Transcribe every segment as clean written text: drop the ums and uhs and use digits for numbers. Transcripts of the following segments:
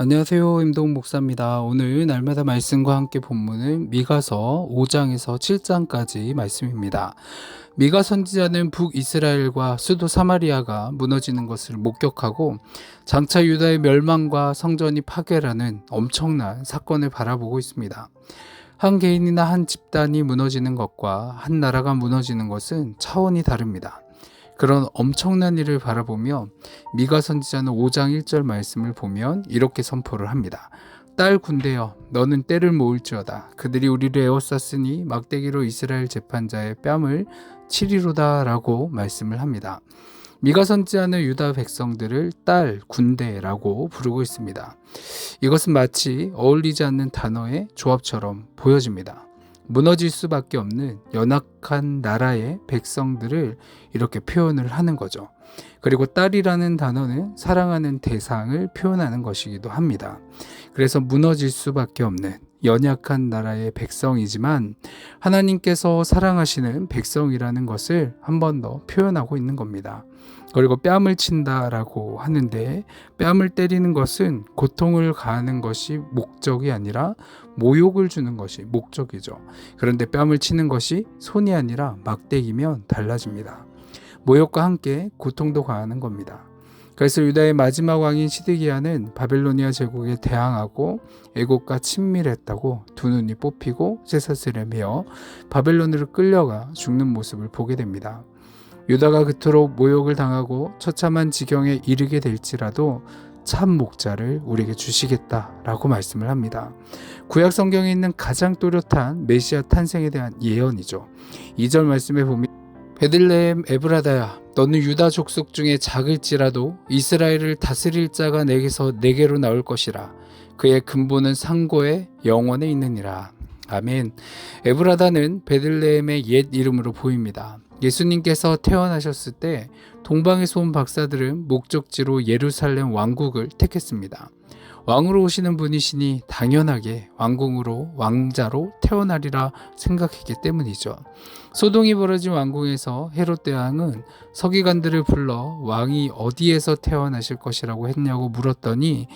안녕하세요. 임동 목사입니다. 오늘 날마다 말씀과 함께 본문은 미가서 5장에서 7장까지 말씀입니다. 미가 선지자는 북이스라엘과 수도 사마리아가 무너지는 것을 목격하고 장차 유다의 멸망과 성전이 파괴라는 엄청난 사건을 바라보고 있습니다. 한 개인이나 한 집단이 무너지는 것과 한 나라가 무너지는 것은 차원이 다릅니다. 그런 엄청난 일을 바라보며 미가 선지자는 5장 1절 말씀을 보면 이렇게 선포를 합니다. 딸 군대여, 너는 때를 모을지어다. 그들이 우리를 에워쌌으니 막대기로 이스라엘 재판자의 뺨을 치리로다 라고 말씀을 합니다. 미가 선지자는 유다 백성들을 딸 군대라고 부르고 있습니다. 이것은 마치 어울리지 않는 단어의 조합처럼 보여집니다. 무너질 수밖에 없는 연약한 나라의 백성들을 이렇게 표현을 하는 거죠. 그리고 딸이라는 단어는 사랑하는 대상을 표현하는 것이기도 합니다. 그래서 무너질 수밖에 없는 연약한 나라의 백성이지만 하나님께서 사랑하시는 백성이라는 것을 한 번 더 표현하고 있는 겁니다. 그리고 뺨을 친다라고 하는데 뺨을 때리는 것은 고통을 가하는 것이 목적이 아니라 모욕을 주는 것이 목적이죠. 그런데 뺨을 치는 것이 손이 아니라 막대기면 달라집니다. 모욕과 함께 고통도 가하는 겁니다. 그래서 유다의 마지막 왕인 시드기야는 바벨로니아 제국에 대항하고 애국과 친밀했다고 두 눈이 뽑히고 쇠사슬에 매어 바벨론으로 끌려가 죽는 모습을 보게 됩니다. 유다가 그토록 모욕을 당하고 처참한 지경에 이르게 될지라도 참 목자를 우리에게 주시겠다라고 말씀을 합니다. 구약 성경에 있는 가장 또렷한 메시아 탄생에 대한 예언이죠. 2절 말씀에 보면 베들레헴 에브라다야, 너는 유다 족속 중에 작을지라도 이스라엘을 다스릴 자가 내게로 나올 것이라. 그의 근본은 상고의 영원에 있느니라. 아멘. 에브라다는 베들레헴의 옛 이름으로 보입니다. 예수님께서 태어나셨을 때 동방에서 온 박사들은 목적지로 예루살렘 왕국을 택했습니다. 왕으로 오시는 분이시니 당연하게 왕궁으로 왕자로 태어나리라 생각했기 때문이죠. 소동이 벌어진 왕궁에서 헤롯 대왕은 서기관들을 불러 왕이 어디에서 태어나실 것이라고 했냐고 물었더니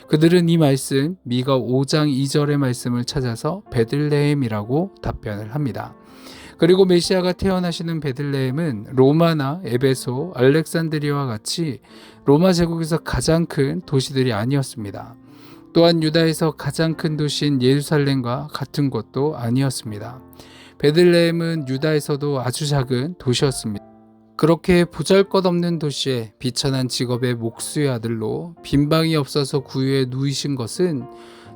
그들은 이 말씀 미가 5장 2절의 말씀을 찾아서 베들레헴이라고 답변을 합니다. 그리고 메시아가 태어나시는 베들레헴은 로마나 에베소, 알렉산드리아와 같이 로마 제국에서 가장 큰 도시들이 아니었습니다. 또한 유다에서 가장 큰 도시인 예루살렘과 같은 곳도 아니었습니다. 베들레헴은 유다에서도 아주 작은 도시였습니다. 그렇게 보잘것없는 도시에 비천한 직업의 목수의 아들로 빈방이 없어서 구유에 누이신 것은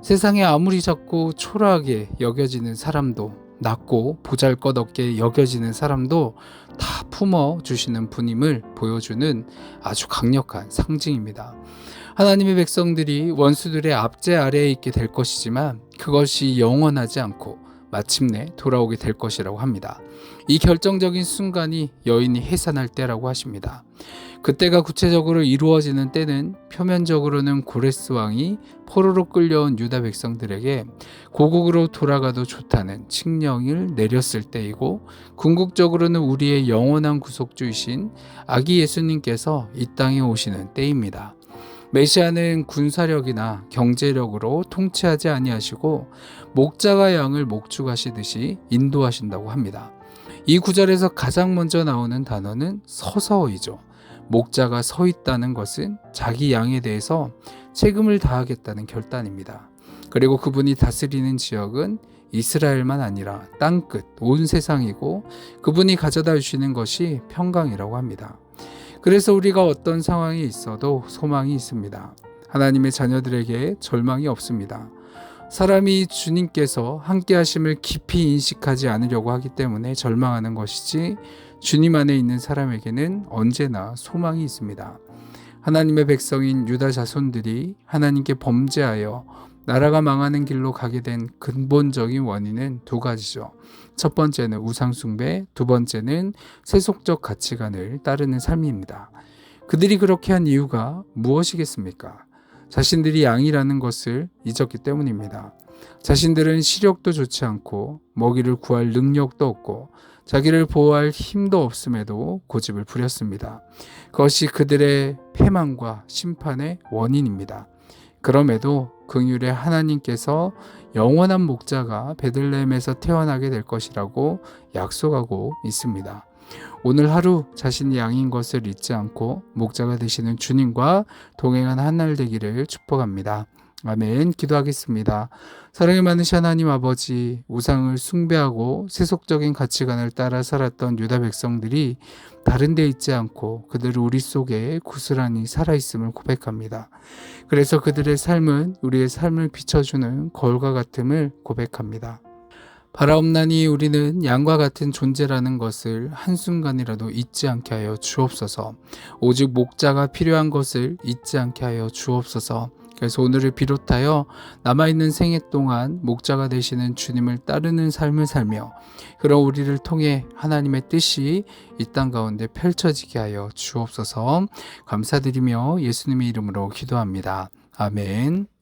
세상에 아무리 작고 초라하게 여겨지는 사람도 낮고 보잘것없게 여겨지는 사람도 다 품어주시는 분임을 보여주는 아주 강력한 상징입니다. 하나님의 백성들이 원수들의 압제 아래에 있게 될 것이지만 그것이 영원하지 않고 마침내 돌아오게 될 것이라고 합니다. 이 결정적인 순간이 여인이 해산할 때라고 하십니다. 그때가 구체적으로 이루어지는 때는 표면적으로는 고레스 왕이 포로로 끌려온 유다 백성들에게 고국으로 돌아가도 좋다는 칙령을 내렸을 때이고 궁극적으로는 우리의 영원한 구속주이신 아기 예수님께서 이 땅에 오시는 때입니다. 메시아는 군사력이나 경제력으로 통치하지 아니하시고 목자가 양을 목축하시듯이 인도하신다고 합니다. 이 구절에서 가장 먼저 나오는 단어는 서서이죠. 목자가 서 있다는 것은 자기 양에 대해서 책임을 다하겠다는 결단입니다. 그리고 그분이 다스리는 지역은 이스라엘만 아니라 땅끝 온 세상이고 그분이 가져다 주시는 것이 평강이라고 합니다. 그래서 우리가 어떤 상황에 있어도 소망이 있습니다. 하나님의 자녀들에게 절망이 없습니다. 사람이 주님께서 함께 하심을 깊이 인식하지 않으려고 하기 때문에 절망하는 것이지 주님 안에 있는 사람에게는 언제나 소망이 있습니다. 하나님의 백성인 유다 자손들이 하나님께 범죄하여 나라가 망하는 길로 가게 된 근본적인 원인은 두 가지죠. 첫 번째는 우상숭배, 두 번째는 세속적 가치관을 따르는 삶입니다. 그들이 그렇게 한 이유가 무엇이겠습니까? 자신들이 양이라는 것을 잊었기 때문입니다. 자신들은 시력도 좋지 않고 먹이를 구할 능력도 없고 자기를 보호할 힘도 없음에도 고집을 부렸습니다. 그것이 그들의 패망과 심판의 원인입니다. 그럼에도 긍휼의 하나님께서 영원한 목자가 베들레헴에서 태어나게 될 것이라고 약속하고 있습니다. 오늘 하루 자신이 양인 것을 잊지 않고 목자가 되시는 주님과 동행한 한 날 되기를 축복합니다. 아멘. 기도하겠습니다. 사랑이 많으신 하나님 아버지, 우상을 숭배하고 세속적인 가치관을 따라 살았던 유다 백성들이 다른 데 있지 않고 그들 우리 속에 고스란히 살아있음을 고백합니다. 그래서 그들의 삶은 우리의 삶을 비춰주는 거울과 같음을 고백합니다. 바라옵나니 우리는 양과 같은 존재라는 것을 한순간이라도 잊지 않게 하여 주옵소서. 오직 목자가 필요한 것을 잊지 않게 하여 주옵소서. 그래서 오늘을 비롯하여 남아있는 생애 동안 목자가 되시는 주님을 따르는 삶을 살며 그런 우리를 통해 하나님의 뜻이 이 땅 가운데 펼쳐지게 하여 주옵소서. 감사드리며 예수님의 이름으로 기도합니다. 아멘.